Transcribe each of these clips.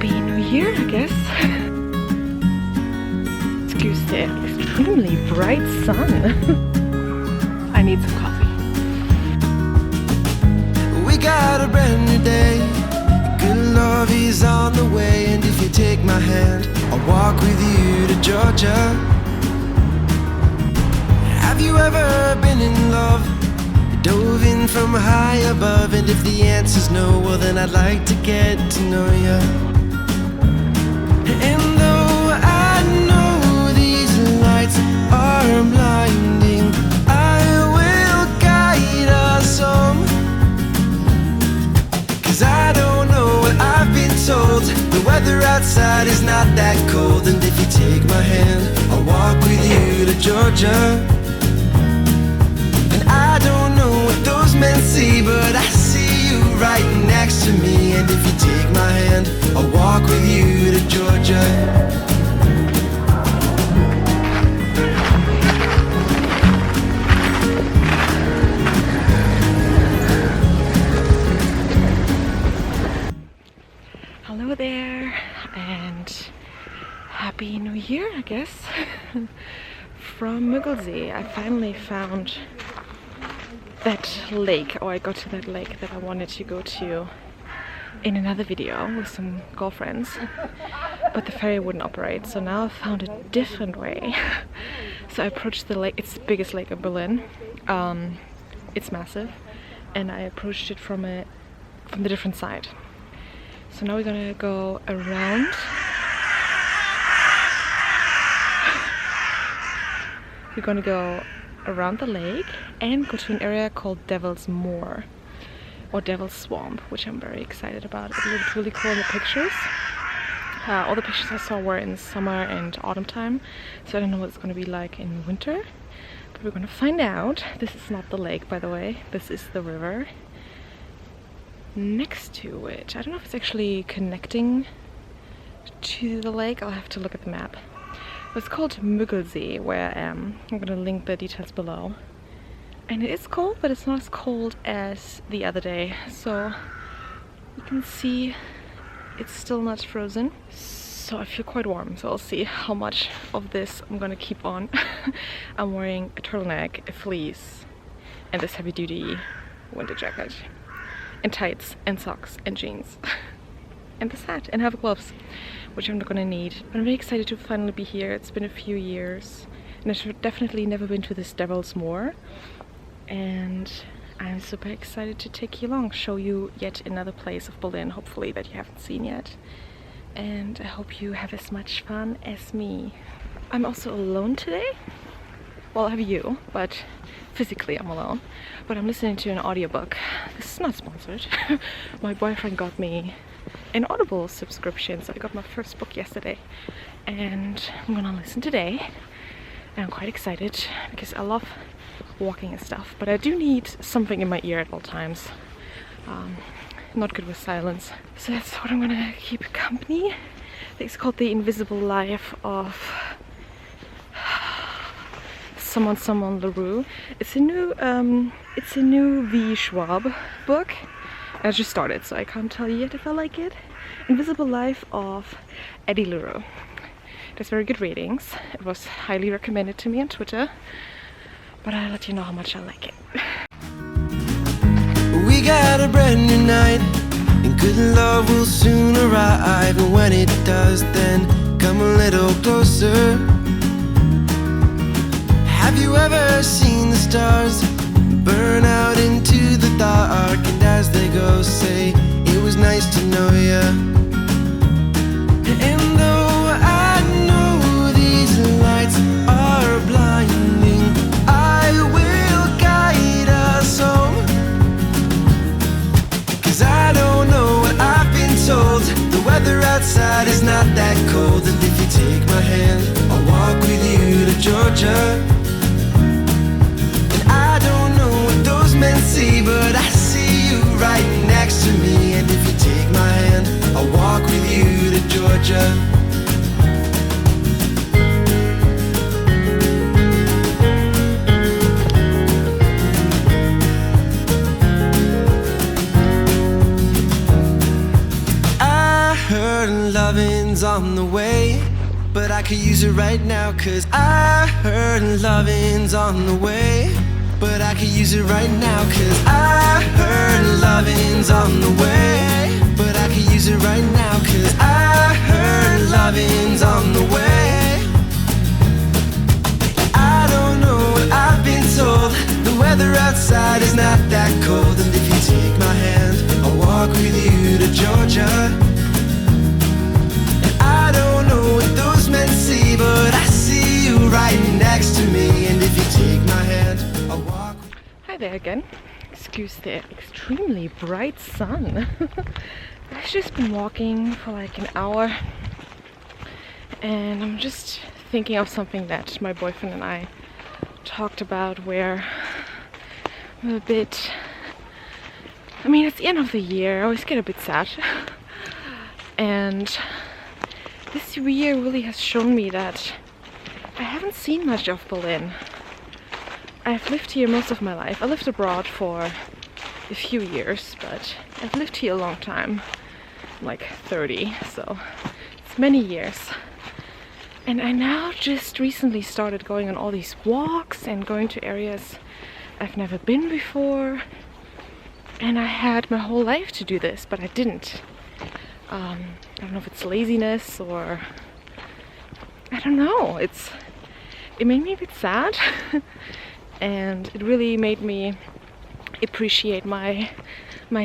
Happy New Year, I guess. Excuse the extremely bright sun. I need some coffee. We got a brand new day. Good love is on the way. And if you take my hand, I'll walk with you to Georgia. Have you ever been in love? Dove in from high above, and if the answer's no, well then I'd like to get to know you. And though I know these lights are blinding, I will guide us home. 'Cause I don't know what I've been told. The weather outside is not that cold, and if you take my hand, I'll walk with you to Georgia. I don't know what those men see, but I see you right next to me. And if you take my hand, I'll walk with you to Georgia. Hello there, and Happy New Year, I guess. From Müggelsee. I finally found that lake, or I got to that lake that I wanted to go to in another video with some girlfriends, but the ferry wouldn't operate, so now I found a different way. So I approached the lake. It's the biggest lake in Berlin. It's massive, and I approached it from the different side. So now we're gonna go around. We're gonna go around the lake and go to an area called Devil's Moor, or Devil's Swamp, which I'm very excited about. It looked really cool in the pictures. All the pictures I saw were in summer and autumn time, so I don't know what it's going to be like in winter, but we're going to find out. This is not the lake, by the way. This is the river next to it. I don't know if it's actually connecting to the lake. I'll have to look at the map. It's called Müggelsee, where I am. I'm gonna link the details below. And it is cold, but it's not as cold as the other day. So you can see it's still not frozen. So I feel quite warm, so I'll see how much of this I'm gonna keep on. I'm wearing a turtleneck, a fleece, and this heavy duty winter jacket. And tights, and socks, and jeans. And this hat, and have gloves, which I'm not gonna need. But I'm very excited to finally be here. It's been a few years, and I've definitely never been to this Devil's Moor. And I'm super excited to take you along, show you yet another place of Berlin, hopefully, that you haven't seen yet. And I hope you have as much fun as me. I'm also alone today. Well, I have you, but physically I'm alone. But I'm listening to an audiobook. This is not sponsored. My boyfriend got me an Audible subscription, so I got my first book yesterday, and I'm gonna listen today. And I'm quite excited because I love walking and stuff, but I do need something in my ear at all times. Not good with silence, so that's what I'm gonna keep company. It's called The Invisible Life of someone LaRue. It's a new V. Schwab book. I just started, so I can't tell you yet if I like it. Invisible Life of Eddie LaRue. It has very good ratings. It was highly recommended to me on Twitter, but I'll let you know how much I like it. We got a brand new night, and good love will soon arrive. And when it does, then come a little closer. Have you ever seen the stars burn out into the dark, and as they go say, it was nice to know ya. And though I know these lights are blinding, I will guide us home. 'Cause I don't know what I've been told. The weather outside is not that cold, and if you take my hand, I'll walk with you to Georgia. Men see, but I see you right next to me. And if you take my hand, I'll walk with you to Georgia. I heard heard loving's on the way, but I could use it right now. Cause I heard loving's on the way, but I could use it right now. Cause I heard loving's on the way, but I could use it right now. Cause I heard loving's on the way. I don't know what I've been told. The weather outside is not that cold, and if you take my hand, I'll walk with you to Georgia. And I don't know what those men see, but I see you right next to me. And if you take my hand, I'll walk. Hi there again. Excuse the extremely bright sun. I've just been walking for like an hour, and I'm just thinking of something that my boyfriend and I talked about, where I'm a bit, I mean, it's the end of the year, I always get a bit sad. And this year really has shown me that I haven't seen much of Berlin. I've lived here most of my life. I lived abroad for a few years, but I've lived here a long time, like 30, so it's many years. And I now just recently started going on all these walks and going to areas I've never been before. And I had my whole life to do this, but I didn't. I don't know if it's laziness or I don't know. It made me a bit sad, and it really made me appreciate my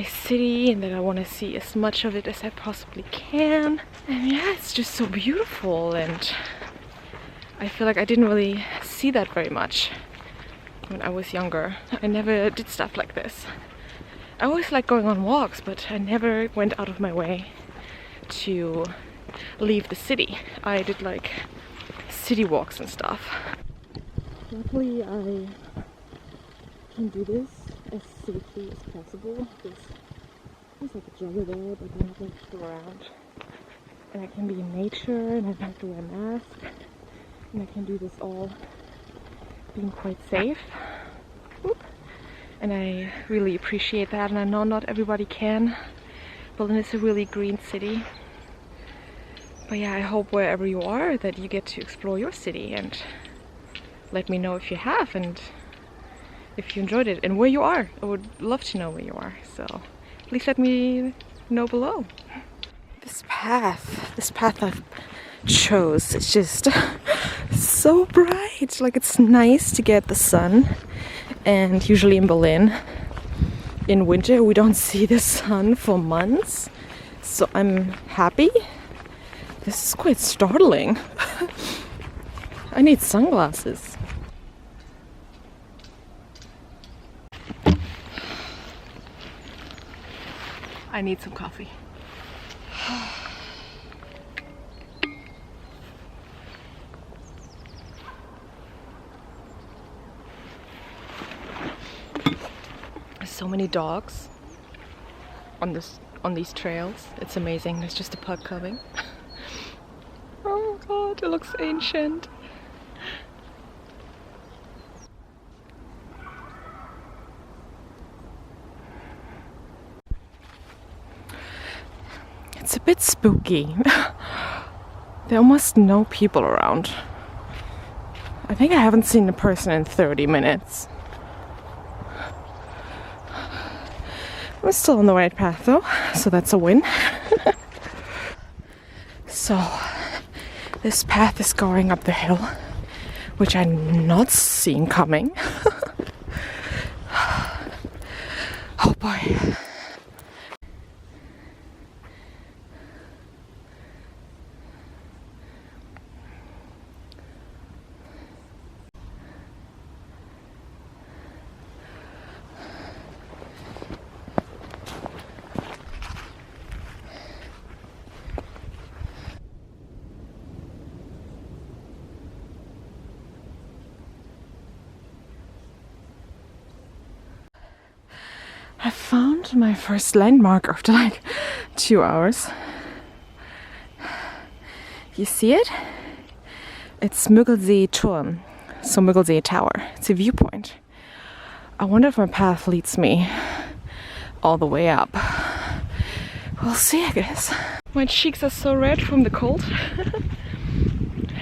city, and that I want to see as much of it as I possibly can. And yeah, it's just so beautiful, and I feel like I didn't really see that very much when I was younger. I never did stuff like this. I always liked going on walks, but I never went out of my way to leave the city. I did like city walks and stuff. Luckily I can do this as safely as possible. There's like a jogger there, but I don't have to go around. And I can be in nature, and I don't have to wear a mask. And I can do this all being quite safe. Oop. And I really appreciate that, and I know not everybody can. Berlin is a really green city. But yeah, I hope wherever you are that you get to explore your city, and let me know if you have and if you enjoyed it and where you are. I would love to know where you are, so please let me know below. This path I've chose, it's just so bright. Like, it's nice to get the sun, and usually in Berlin in winter we don't see the sun for months, so I'm happy. This is quite startling. I need sunglasses. I need some coffee. There's so many dogs on these trails. It's amazing. There's just a pug coming. Oh god, it looks ancient. It's a bit spooky. There are almost no people around. I think I haven't seen a person in 30 minutes. I'm still on the right path though, so that's a win. So, this path is going up the hill, which I'm not seeing coming. Oh boy. I found my first landmark after like 2 hours. You see it? It's Müggelsee Turm, so Müggelsee Tower. It's a viewpoint. I wonder if my path leads me all the way up. We'll see, I guess. My cheeks are so red from the cold.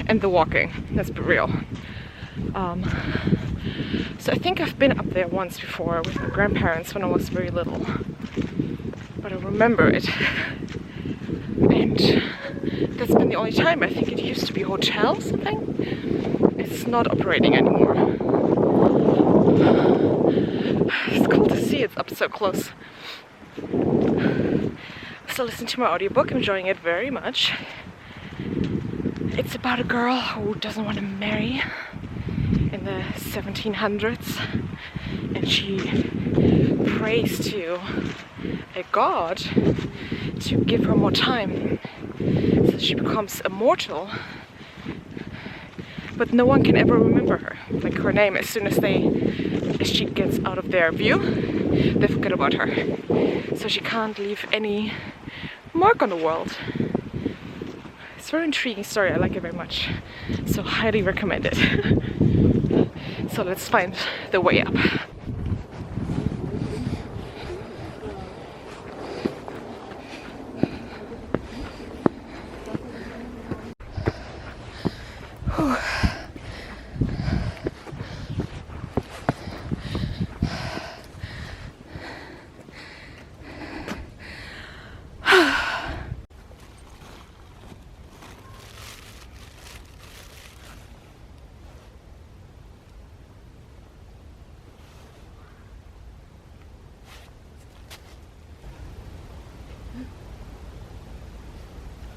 And the walking, let's be real. So I think I've been up there once before with my grandparents when I was very little. But I remember it. And that's been the only time. I think it used to be a hotel or something. It's not operating anymore. It's cool to see it's up so close. So listen to my audiobook, I'm enjoying it very much. It's about a girl who doesn't want to marry in the 1700s, and she prays to a god to give her more time so she becomes immortal, but no one can ever remember her. Like her name, as soon as she gets out of their view, they forget about her, so she can't leave any mark on the world. It's a very intriguing story, I like it very much, so highly recommend it. So let's find the way up.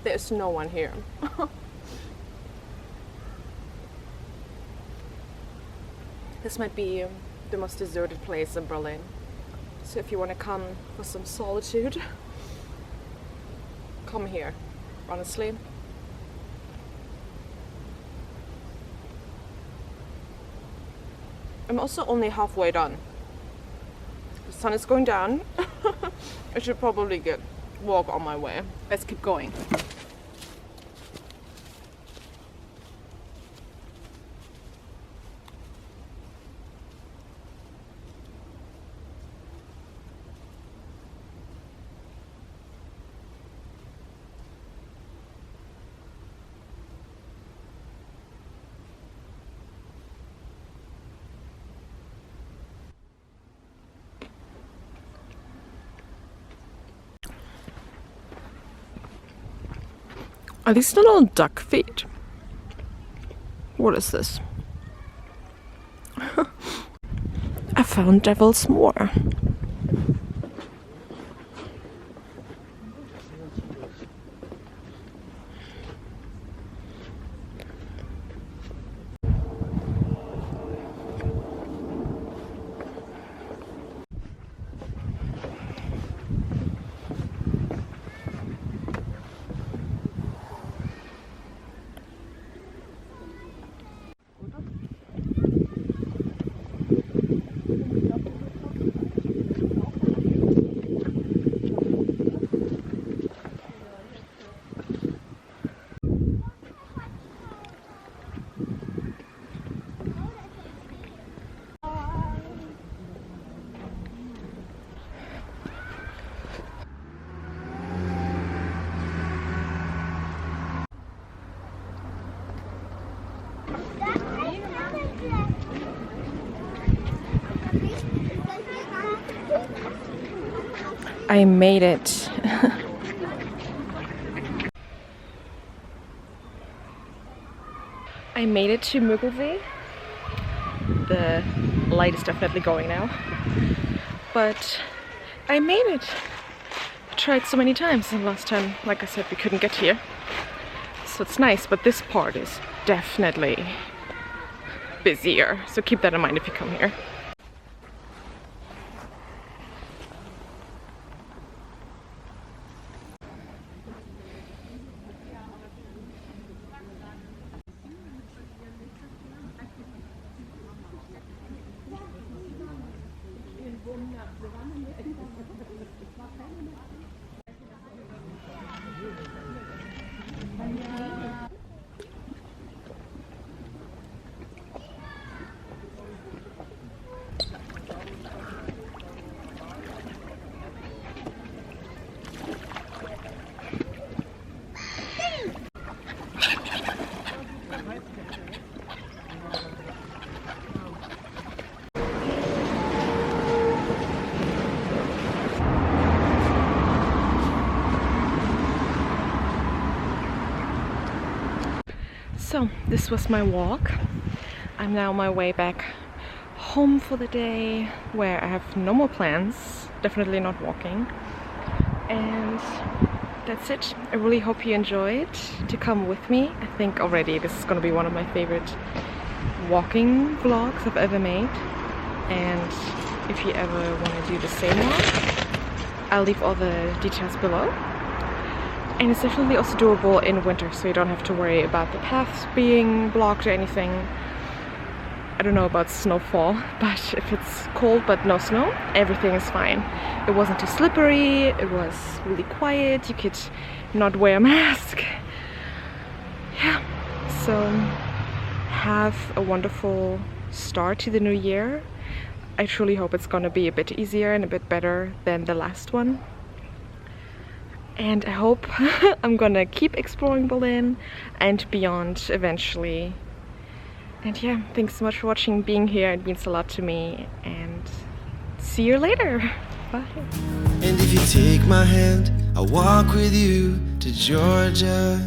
There's no one here. This might be the most deserted place in Berlin. So if you want to come for some solitude, come here, honestly. I'm also only halfway done. The sun is going down. I should probably walk on my way. Let's keep going. Are these not all duck feet? What is this? I found Devil's Moor. I made it. I made it to Müggelsee. The light is definitely going now. But I made it. I tried so many times, and last time, like I said, we couldn't get here. So it's nice, but this part is definitely busier. So keep that in mind if you come here. So this was my walk. I'm now on my way back home for the day, where I have no more plans, definitely not walking. And that's it. I really hope you enjoyed to come with me. I think already this is going to be one of my favorite walking vlogs I've ever made. And if you ever want to do the same one, I'll leave all the details below. And it's definitely also doable in winter, so you don't have to worry about the paths being blocked or anything. I don't know about snowfall, but if it's cold but no snow, everything is fine. It wasn't too slippery, it was really quiet, you could not wear a mask. Yeah, so have a wonderful start to the new year. I truly hope it's gonna be a bit easier and a bit better than the last one. And I hope I'm gonna keep exploring Berlin and beyond eventually. And yeah, thanks so much for watching, being here. It means a lot to me. And see you later. Bye. And if you take my hand, I'll walk with you to Georgia.